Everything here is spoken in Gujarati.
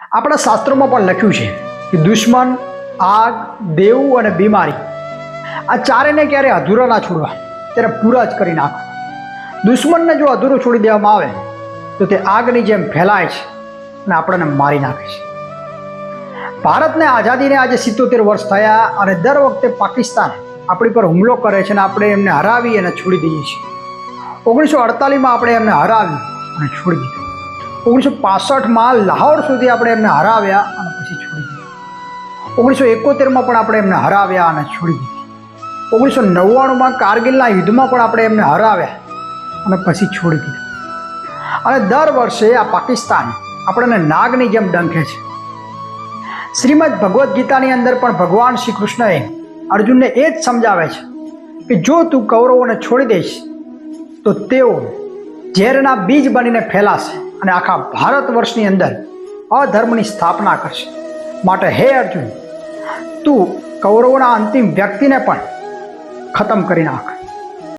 આપણા શાસ્ત્રોમાં પણ લખ્યું છે કે દુશ્મન, આગ, દેવું અને બીમારી આ ચારેને ક્યારે અધૂરા ના છોડવા, ત્યારે પૂરા જ કરી નાખો. દુશ્મનને જો અધૂરો છોડી દેવામાં આવે તો તે આગની જેમ ફેલાય છે અને આપણને મારી નાખે છે. ભારતને આઝાદીને આજે 77 વર્ષ થયા અને દર વખતે પાકિસ્તાન આપણી પર હુમલો કરે છે અને આપણે એમને હરાવી અને છોડી દઈએ છીએ. 1948માં આપણે એમને હરાવી અને છોડી દીધું. 1965માં લાહોર સુધી આપણે એમને હરાવ્યા અને પછી છોડી દીધું. 1971માં પણ આપણે એમને હરાવ્યા અને છોડી દીધું. 1999માં કારગિલના યુદ્ધમાં પણ આપણે એમને હરાવ્યા અને પછી છોડી દીધું. અને દર વર્ષે આ પાકિસ્તાન આપણને નાગની જેમ ડંખે છે. શ્રીમદ ભગવદ્ ગીતાની અંદર પણ ભગવાન શ્રી કૃષ્ણએ અર્જુનને એ જ સમજાવે છે કે જો તું કૌરવોને છોડી દઈશ તો તેઓ ઝેરના બીજ બનીને ફેલાશે અને આખા ભારત વર્ષની અંદર અધર્મની સ્થાપના કરશે. માટે હે અર્જુન, તું કૌરવોના અંતિમ વ્યક્તિને પણ ખતમ કરી નાખ.